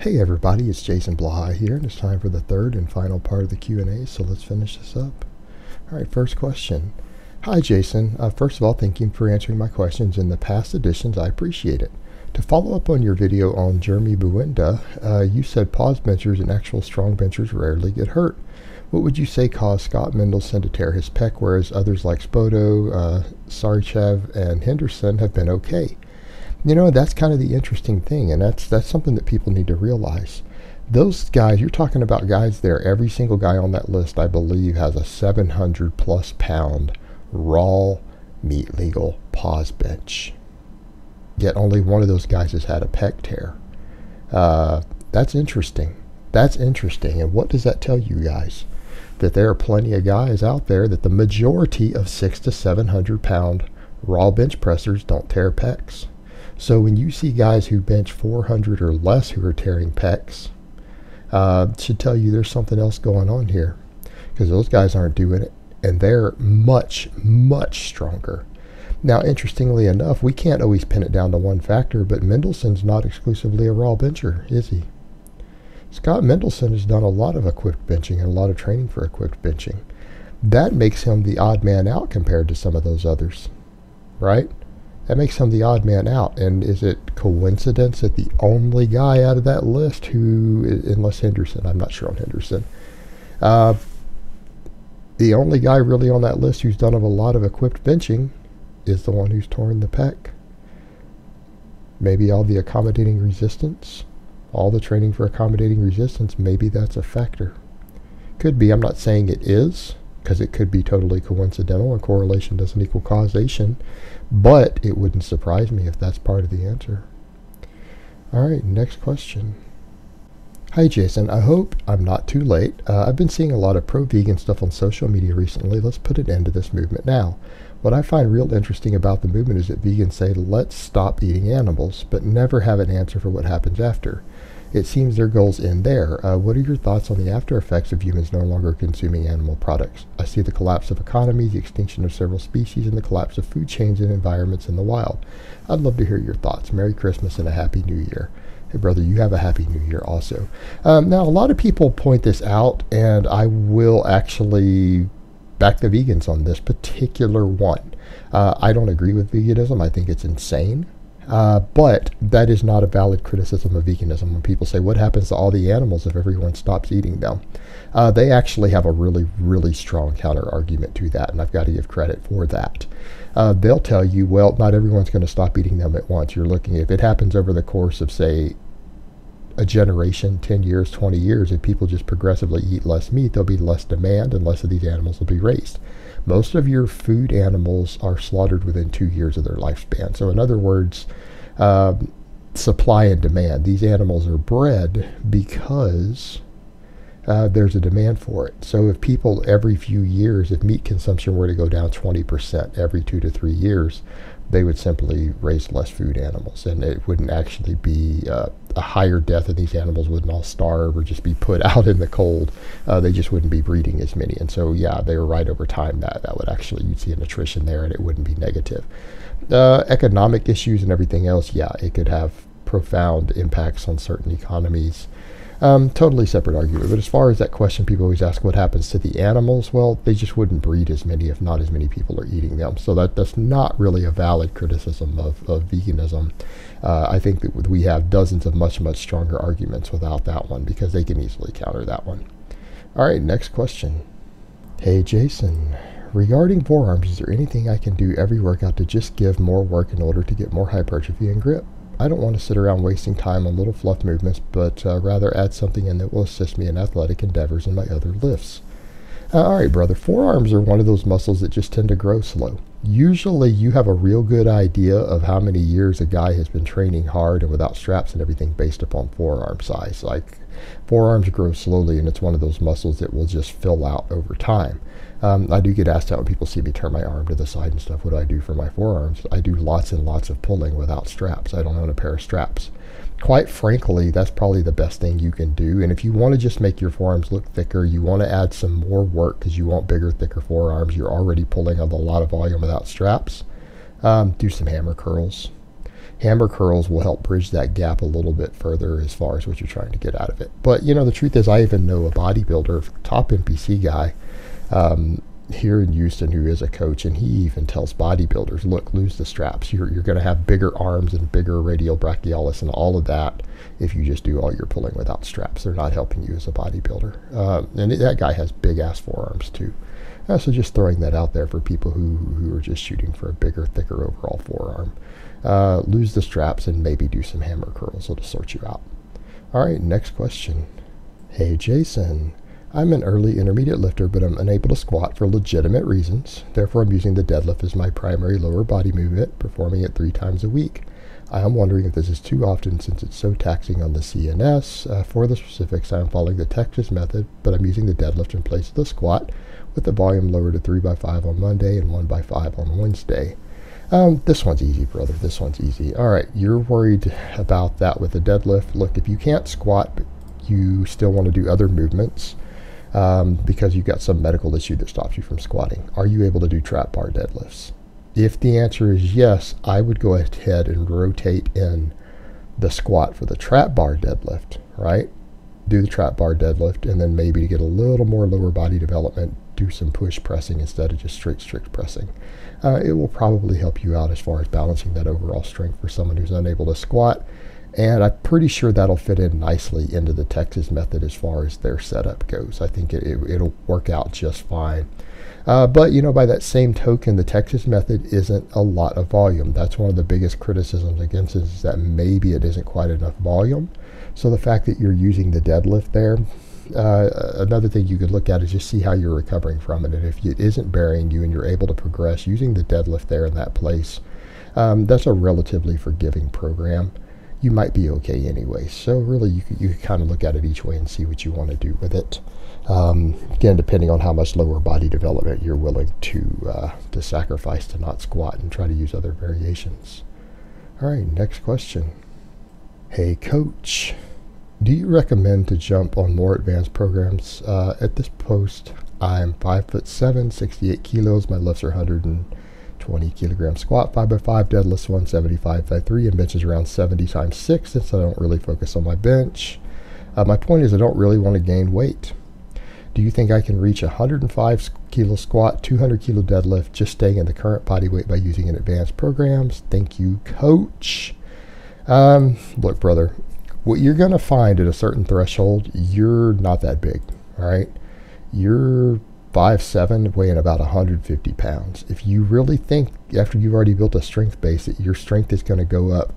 Hey everybody, it's Jason Blaha here, and it's time for the third and final part of the Q&A, so let's finish this up. Alright, first question. Hi Jason, first of all, thank you for answering my questions in the past editions, I appreciate it. To follow up on your video on Jeremy Buendia, you said pause benchers and actual strong benchers rarely get hurt. What would you say caused Scot Mendelson to tear his pec, whereas others like Spoto, Sarychev, and Henderson have been okay? You know, that's kind of the interesting thing, and that's something that people need to realize. Those guys, you're talking about guys there, every single guy on that list, I believe, has a 700 plus pound raw meat legal pause bench. Yet only one of those guys has had a pec tear. That's interesting. That's interesting. And what does that tell you guys? That there are plenty of guys out there that the majority of 600 to 700 pound raw bench pressers don't tear pecs. So when you see guys who bench 400 or less who are tearing pecs, should tell you there's something else going on here, because those guys aren't doing it, and they're much, much stronger. Now, interestingly enough, we can't always pin it down to one factor, but Mendelson's not exclusively a raw bencher, is he? Scot Mendelson has done a lot of equipped benching and a lot of training for equipped benching. That makes him the odd man out compared to some of those others, right? That makes him the odd man out. And is it coincidence that the only guy out of that list who, unless Henderson, I'm not sure on Henderson, the only guy really on that list who's done a lot of equipped benching is the one who's torn the pec? Maybe all the accommodating resistance, all the training for accommodating resistance, maybe that's a factor. Could be. I'm not saying it is, because it could be totally coincidental and correlation doesn't equal causation, but it wouldn't surprise me if that's part of the answer. Alright, next question. Hi Jason, I hope I'm not too late. I've been seeing a lot of pro-vegan stuff on social media recently. Let's put an end to this movement now. What I find real interesting about the movement is that vegans say let's stop eating animals, but never have an answer for what happens after. It seems their goals end there. What are your thoughts on the after effects of humans no longer consuming animal products? I see the collapse of economies, the extinction of several species, and the collapse of food chains and environments in the wild. I'd love to hear your thoughts. Merry Christmas and a Happy New Year. Hey brother, you have a Happy New Year also. Now, a lot of people point this out, and I will actually back the vegans on this particular one. I don't agree with veganism. I think it's insane. But that is not a valid criticism of veganism. When people say, what happens to all the animals if everyone stops eating them? They actually have a really, really strong counter argument to that, and I've got to give credit for that. They'll tell you, well, not everyone's going to stop eating them at once. You're looking, if it happens over the course of, say, a generation, 10 years, 20 years, if people just progressively eat less meat, there'll be less demand and less of these animals will be raised. Most of your food animals are slaughtered within 2 years of their lifespan. So in other words, supply and demand. These animals are bred because there's a demand for it. So if people every few years, if meat consumption were to go down 20% every 2 to 3 years, they would simply raise less food animals, and it wouldn't actually be a higher death, and these animals wouldn't all starve or just be put out in the cold. They just wouldn't be breeding as many. And so, yeah, they were right over time that would actually, you'd see an attrition there, and it wouldn't be negative. Economic issues and everything else, yeah, it could have profound impacts on certain economies. Totally separate argument. But as far as that question, people always ask what happens to the animals. Well, they just wouldn't breed as many if not as many people are eating them. So that's not really a valid criticism of veganism. I think that we have dozens of much, much stronger arguments without that one, because they can easily counter that one. All right, next question. Hey, Jason. Regarding forearms, is there anything I can do every workout to just give more work in order to get more hypertrophy and grip? I don't want to sit around wasting time on little fluff movements, but rather add something in that will assist me in athletic endeavors and my other lifts. Alright brother, forearms are one of those muscles that just tend to grow slow. Usually you have a real good idea of how many years a guy has been training hard and without straps and everything based upon forearm size. Like, forearms grow slowly, and it's one of those muscles that will just fill out over time. I do get asked out when people see me turn my arm to the side and stuff, what do I do for my forearms? I do lots and lots of pulling without straps. I don't own a pair of straps. Quite frankly, that's probably the best thing you can do. And if you want to just make your forearms look thicker, you want to add some more work because you want bigger, thicker forearms. You're already pulling a lot of volume without straps. Do some hammer curls. Hammer curls will help bridge that gap a little bit further as far as what you're trying to get out of it. But, you know, the truth is I even know a bodybuilder, top NPC guy, here in Houston who is a coach, and he even tells bodybuilders, look, lose the straps. You're going to have bigger arms and bigger radial brachialis and all of that if you just do all your pulling without straps. They're not helping you as a bodybuilder. And that guy has big-ass forearms too. So just throwing that out there for people who are just shooting for a bigger, thicker overall forearm. Lose the straps and maybe do some hammer curls. It'll sort you out. All right, next question. Hey, Jason. I'm an early intermediate lifter, but I'm unable to squat for legitimate reasons. Therefore, I'm using the deadlift as my primary lower body movement, performing it 3 times a week. I am wondering if this is too often since it's so taxing on the CNS. For the specifics, I am following the Texas method, but I'm using the deadlift in place of the squat, with the volume lowered to 3x5 on Monday and 1x5 on Wednesday. This one's easy, brother. This one's easy. All right, you're worried about that with the deadlift. Look, if you can't squat, but you still want to do other movements, because you've got some medical issue that stops you from squatting. Are you able to do trap bar deadlifts? If the answer is yes, I would go ahead and rotate in the squat for the trap bar deadlift, right? Do the trap bar deadlift, and then maybe to get a little more lower body development, do some push pressing instead of just straight strict pressing. It will probably help you out as far as balancing that overall strength for someone who's unable to squat. And I'm pretty sure that'll fit in nicely into the Texas method as far as their setup goes. I think it'll work out just fine. But, you know, by that same token, the Texas method isn't a lot of volume. That's one of the biggest criticisms against it, is that maybe it isn't quite enough volume. So the fact that you're using the deadlift there, another thing you could look at is just see how you're recovering from it. And if it isn't burying you and you're able to progress using the deadlift there in that place, that's a relatively forgiving program. You might be okay anyway. So really you could kind of look at it each way and see what you want to do with it. Again, depending on how much lower body development you're willing to sacrifice to not squat and try to use other variations. All right, next question. Hey, coach. Do you recommend to jump on more advanced programs? At this post, I'm 5'7", 68 kilos. My lifts are 120 kilogram squat, 5x5, deadlifts 175x3, and benches around 70 times 6 since I don't really focus on my bench. My point is I don't really want to gain weight. Do you think I can reach 105 kilo squat, 200 kilo deadlift, just staying in the current body weight by using an advanced programs? Thank you, coach. Look, brother, what you're going to find at a certain threshold, you're not that big, all right? You're 5'7", weighing about 150 pounds. If you really think after you've already built a strength base that your strength is going to go up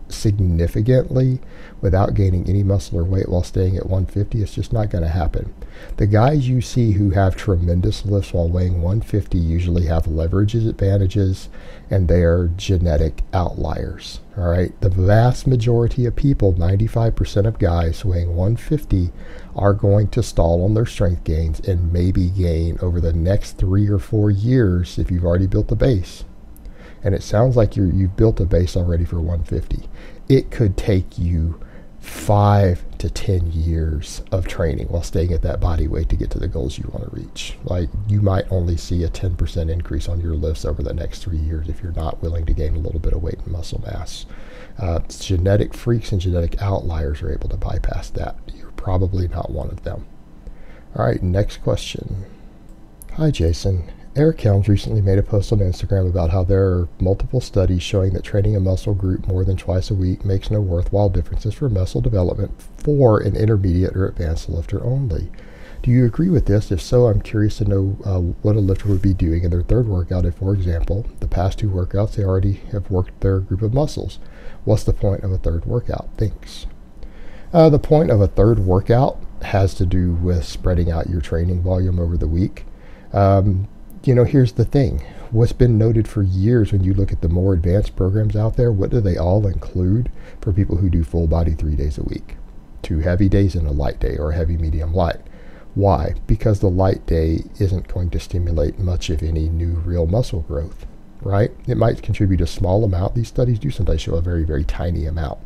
significantly without gaining any muscle or weight while staying at 150, it's just not going to happen. The guys you see who have tremendous lifts while weighing 150 usually have leverage advantages, and they are genetic outliers. All right, the vast majority of people, 95% of guys weighing 150, are going to stall on their strength gains and maybe gain over the next 3 or 4 years if you've already built a base. And it sounds like you've built a base already for 150. It could take you 5 to 10 years of training while staying at that body weight to get to the goals you want to reach. Like, you might only see a 10% increase on your lifts over the next 3 years if you're not willing to gain a little bit of weight and muscle mass. Genetic freaks and genetic outliers are able to bypass that. You're probably not one of them. All right, next question. Hi, Jason. Eric Helms recently made a post on Instagram about how there are multiple studies showing that training a muscle group more than twice a week makes no worthwhile differences for muscle development for an intermediate or advanced lifter only. Do you agree with this? If so, I'm curious to know what a lifter would be doing in their third workout if, for example, the past 2 workouts they already have worked their group of muscles. What's the point of a third workout? Thanks. The point of a third workout has to do with spreading out your training volume over the week. You know, here's the thing. What's been noted for years when you look at the more advanced programs out there, what do they all include for people who do full body 3 days a week? 2 heavy days and a light day, or a heavy, medium, light. Why? Because the light day isn't going to stimulate much of any new real muscle growth, right? It might contribute a small amount. These studies do sometimes show a very, very tiny amount,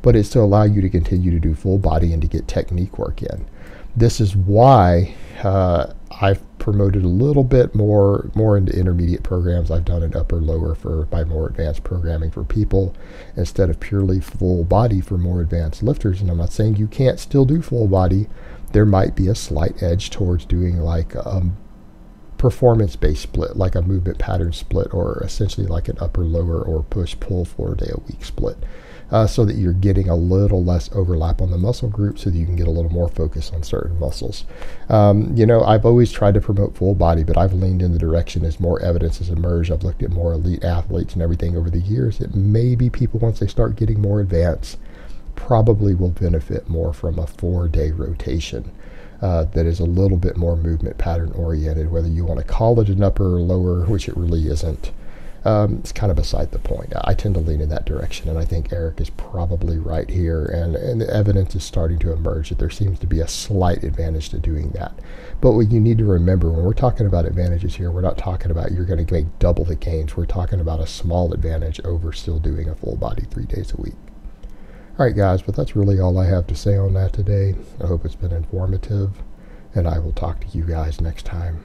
but it's to allow you to continue to do full body and to get technique work in. This is why I've promoted a little bit more into intermediate programs. I've done an upper lower for my more advanced programming for people instead of purely full body for more advanced lifters. And I'm not saying you can't still do full body. There might be a slight edge towards doing like performance-based split, like a movement pattern split, or essentially like an upper lower or push-pull 4-day-a-week split, so that you're getting a little less overlap on the muscle group, so that you can get a little more focus on certain muscles. I've always tried to promote full body, but I've leaned in the direction as more evidence has emerged. I've looked at more elite athletes and everything over the years, that maybe people, once they start getting more advanced, probably will benefit more from a 4-day rotation that is a little bit more movement pattern oriented. Whether you want to call it an upper or lower, which it really isn't, it's kind of beside the point. I tend to lean in that direction, and I think Eric is probably right here, and the evidence is starting to emerge that there seems to be a slight advantage to doing that. But what you need to remember when we're talking about advantages here, we're not talking about you're going to make double the gains. We're talking about a small advantage over still doing a full body 3 days a week. Alright guys, but that's really all I have to say on that today. I hope it's been informative, and I will talk to you guys next time.